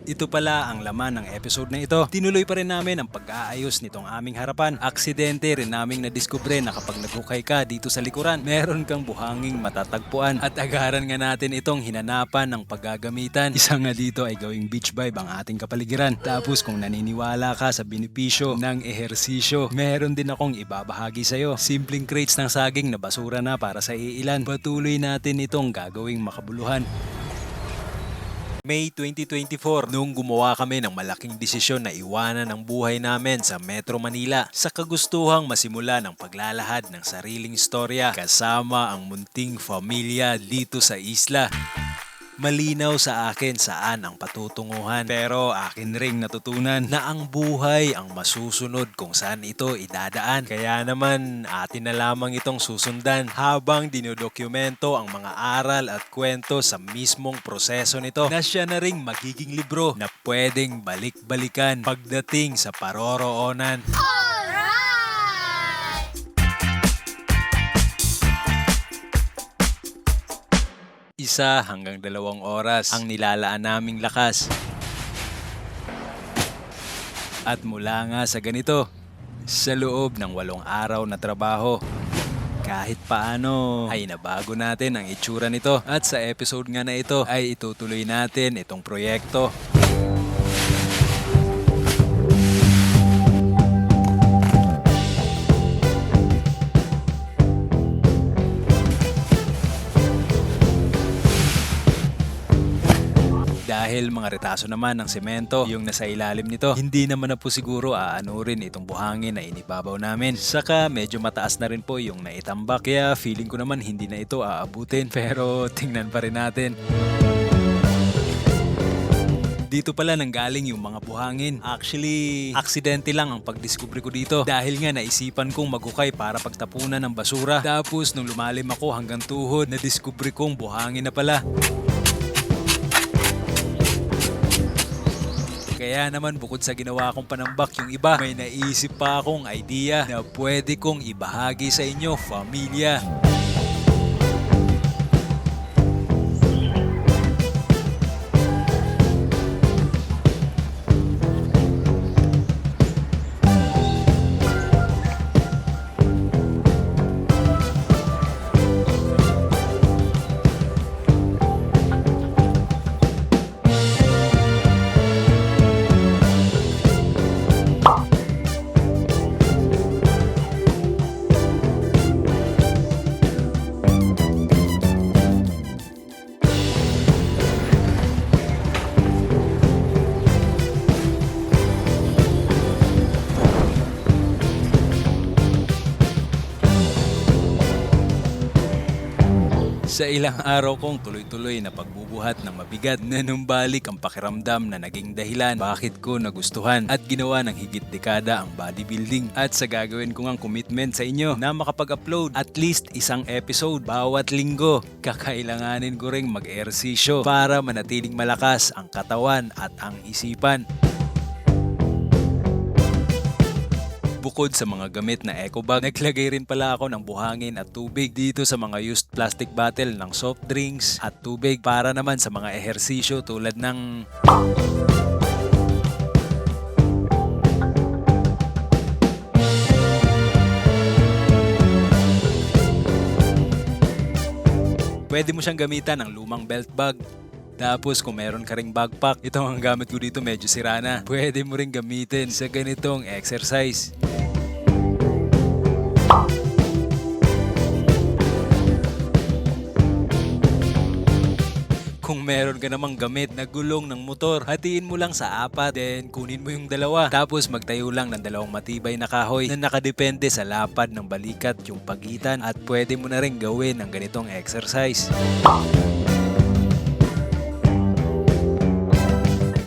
Ito pala ang laman ng episode na ito. Tinuloy pa rin namin ang pag-aayos nitong aming harapan. Aksidente rin naming nadiskubre na kapag naghukay ka dito sa likuran, meron kang buhanging matatagpuan. At agaran nga natin itong hinanapan ng paggagamitan. Isa nga dito ay gawing beach vibe ang ating kapaligiran. Tapos kung naniniwala ka sa benepisyo ng ehersisyo, meron din akong ibabahagi sa'yo. Simpleng crates ng saging na basura na para sa iilan. Patuloy natin itong gagawing makabuluhan. May 2024, nung gumawa kami ng malaking desisyon na iwanan ang buhay namin sa Metro Manila sa kagustuhang masimula ng paglalahad ng sariling istorya kasama ang munting pamilya dito sa isla. Malinaw sa akin saan ang patutunguhan, pero akin ring natutunan na ang buhay ang masusunod kung saan ito idadaan. Kaya naman atin na lamang itong susundan habang dinodokumento ang mga aral at kwento sa mismong proseso nito na siya na ring magiging libro na pwedeng balik-balikan pagdating sa paroroonan. Isa hanggang 2 oras ang nilalaan naming lakas. At mula nga sa ganito, sa loob ng 8 araw na trabaho, kahit paano ay nabago natin ang itsura nito. At sa episode nga na ito ay itutuloy natin itong proyekto. Dahil mga retaso naman ng semento yung nasa ilalim nito, hindi naman na po siguro aanurin itong buhangin na inibabaw namin. Saka medyo mataas na rin po yung naitambak, kaya feeling ko naman hindi na ito aabutin, pero tingnan pa rin natin. Dito pala nanggaling yung mga buhangin. Actually, aksidente lang ang pagdiskubre ko dito dahil nga naisipan kong maghukay para pagtapunan ng basura. Tapos nung lumalim ako hanggang tuhod, nadiskubre kong buhangin na pala. Kaya naman bukod sa ginawa kong panambak yung iba, may naisip pa akong idea na pwede kong ibahagi sa inyo, pamilya. Sa ilang araw kong tuloy-tuloy na pagbubuhat ng mabigat, nanumbalik ang pakiramdam na naging dahilan bakit ko nagustuhan at ginawa ng higit dekada ang bodybuilding. At sa gagawin ko ngang commitment sa inyo na makapag-upload at least isang episode bawat linggo, kakailanganin ko ring mag-ehersisyo para manatiling malakas ang katawan at ang isipan. Bukod sa mga gamit na eco bag, naglagay rin pala ako ng buhangin at tubig dito sa mga used plastic bottle ng soft drinks at tubig para naman sa mga ehersisyo tulad ng pwede mo siyang gamitan ng lumang belt bag. Tapos kung meron ka ring backpack, ito ang gamit ko dito, medyo sira na. Pwede mo ring gamitin sa ganitong exercise. Kung meron ka namang gamit na gulong ng motor, hatiin mo lang sa 4, then kunin mo yung 2. Tapos magtayo lang ng 2 matibay na kahoy na nakadepende sa lapad ng balikat yung pagitan, at pwede mo na rin gawin ang ganitong exercise.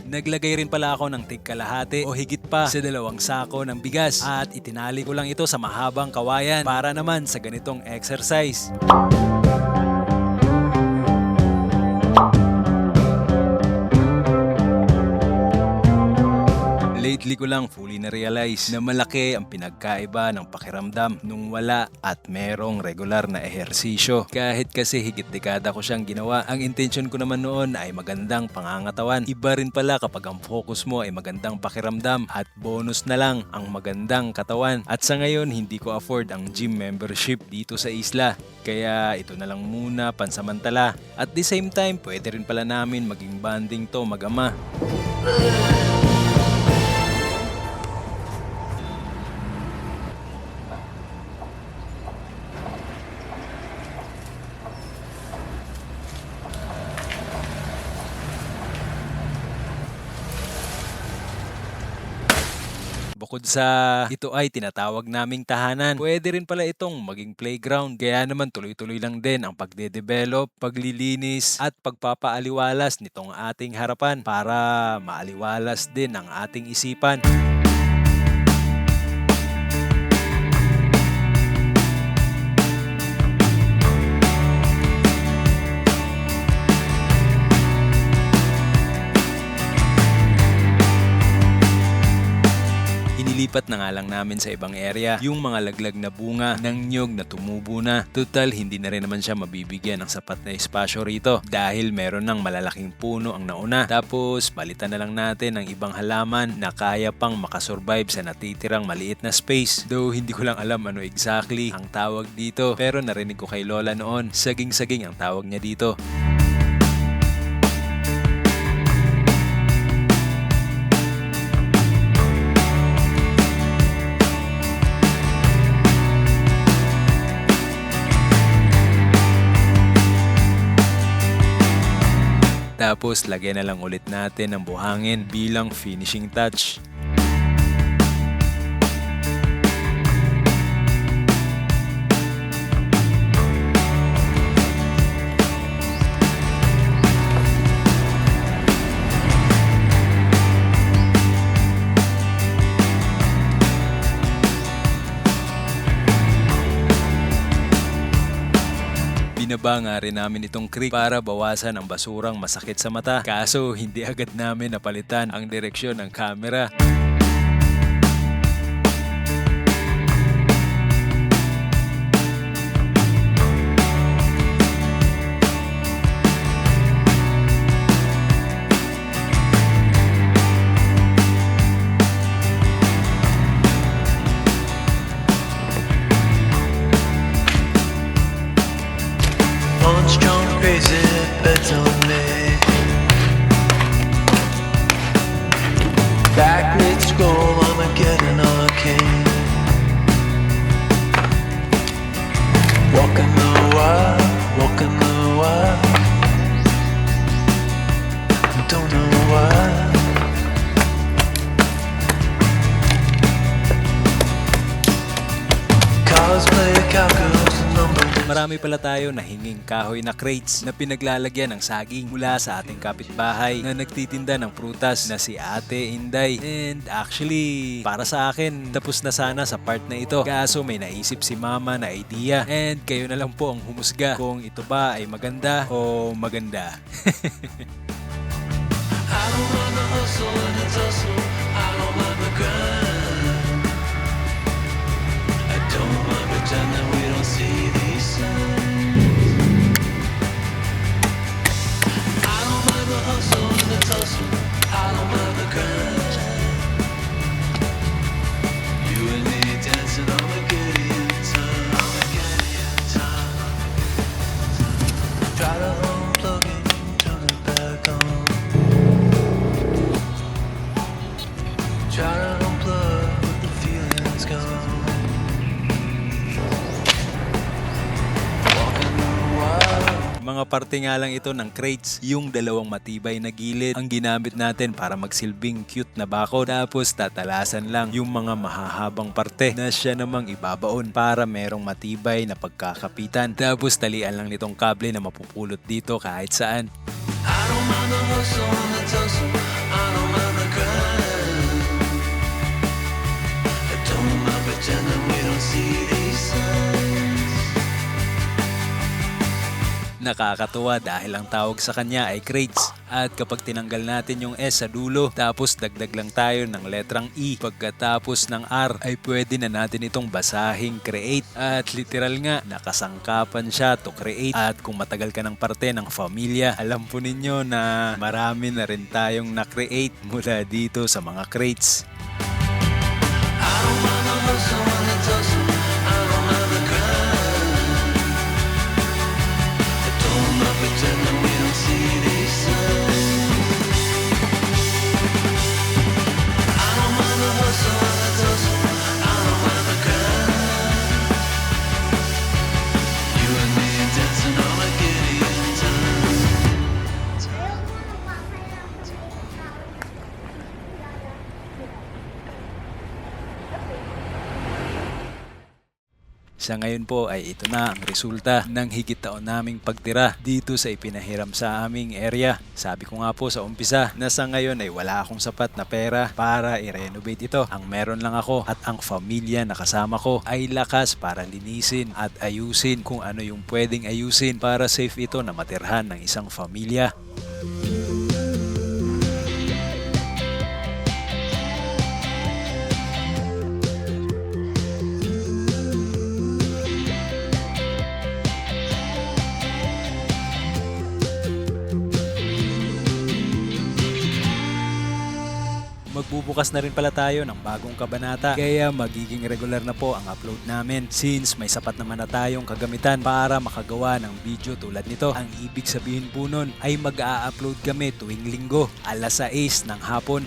Naglagay rin pala ako ng tig-kalahati o higit pa sa 2 sako ng bigas at itinali ko lang ito sa mahabang kawayan para naman sa ganitong exercise. Late Lately ko lang fully na-realize na malaki ang pinagkaiba ng pakiramdam nung wala at merong regular na ehersisyo. Kahit kasi higit dekada ko siyang ginawa, ang intention ko naman noon ay magandang pangangatawan. Iba rin pala kapag ang focus mo ay magandang pakiramdam at bonus na lang ang magandang katawan. At sa ngayon, hindi ko afford ang gym membership dito sa isla. Kaya ito na lang muna pansamantala. At the same time, pwede rin pala namin maging banding to mag-ama. Bukod sa ito ay tinatawag naming tahanan, pwede rin pala itong maging playground. Kaya naman tuloy-tuloy lang din ang pagde-develop, paglilinis at pagpapaaliwalas nitong ating harapan para maaliwalas din ang ating isipan. Inilipat na nga lang namin sa ibang area yung mga laglag na bunga ng niyog na tumubo na. Total, hindi na rin naman siya mabibigyan ng sapat na espasyo rito dahil meron ng malalaking puno ang nauna. Tapos, palitan na lang natin ng ibang halaman na kaya pang makasurvive sa natitirang maliit na space. Though, hindi ko lang alam ano exactly ang tawag dito. Pero narinig ko kay Lola noon, saging-saging ang tawag niya dito. Tapos lagyan na lang ulit natin ng buhangin bilang finishing touch. Binaba nga rin namin itong creek para bawasan ang basurang masakit sa mata. Kaso hindi agad namin napalitan ang direksyon ng camera. Strong, crazy bets on me. Back mid scroll, I'ma get an arcane. Walking the wild, walking the wild. Don't know why. Cosplay cowgirls and number. Marami pala tayo na hinging kahoy na crates na pinaglalagyan ng saging mula sa ating kapitbahay na nagtitinda ng prutas na si Ate Inday. And actually, para sa akin, tapos na sana sa part na ito. Kaso may naisip si Mama na idea. And kayo na lang po ang humusga kung ito ba ay maganda o maganda. I don't mind the hustle and the tussle. I don't mind the grind. I don't mind pretending we don't see these signs. I don't mind the hustle and the tussle. I don't mind the grind. You and me dancing on the Gideon time. On the Gideon time. Try to unplug it, turn it back on. Try to unplug, but the feeling's gone. Walking the wild. Mga parte nga lang ito ng crates, yung dalawang matibay na gilid ang ginamit natin para magsilbing cute na bako. Tapos tatalasan lang yung mga mahahabang parte na siya namang ibabaon para merong matibay na pagkakapitan. Tapos talian lang nitong kable na mapupulot dito kahit saan. I don't mind the hustle and the tussle. I don't mind the grind. I don't mind pretending we don't see these signs. Nakakatuwa dahil ang tawag sa kanya ay crates At kapag tinanggal natin yung S sa dulo, tapos dagdag lang tayo ng letrang E pagkatapos ng R, ay pwede na natin itong basahing create. At literal nga, nakasangkapan siya to create. At kung matagal ka ng parte ng pamilya, alam po ninyo na marami na rin tayong na-create mula dito sa mga crates. I don't mind the hustle and the tussle. I don't mind the grind. I don't mind pretending we don't see these signs. I don't mind the hustle and the tussle. I don't mind the grind. You and me dancing on a Gideon time. Sa ngayon po ay ito na ang resulta ng higit taon naming pagtira dito sa ipinahiram sa aming area. Sabi ko nga po sa umpisa na sa ngayon ay wala akong sapat na pera para i-renovate ito. Ang meron lang ako at ang pamilya na kasama ko ay lakas para linisin at ayusin kung ano yung pwedeng ayusin para safe ito na matirhan ng isang pamilya. Magbubukas na rin pala tayo ng bagong kabanata kaya magiging regular na po ang upload namin since may sapat naman na tayong kagamitan para makagawa ng video tulad nito. Ang ibig sabihin po nun ay mag-a-upload kami tuwing linggo alas 6 ng hapon.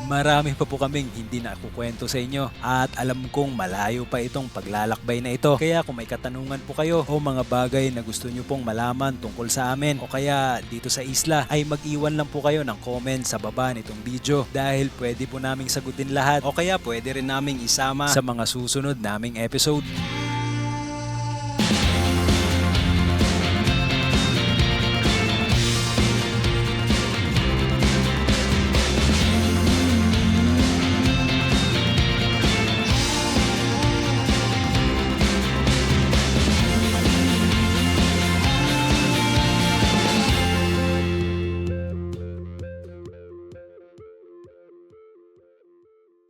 Marami pa po kaming hindi na kukwento sa inyo at alam kong malayo pa itong paglalakbay na ito. Kaya kung may katanungan po kayo o mga bagay na gusto nyo pong malaman tungkol sa amin o kaya dito sa isla, ay mag-iwan lang po kayo ng comment sa baba nitong video dahil pwede po naming sagutin lahat o kaya pwede rin naming isama sa mga susunod naming episode.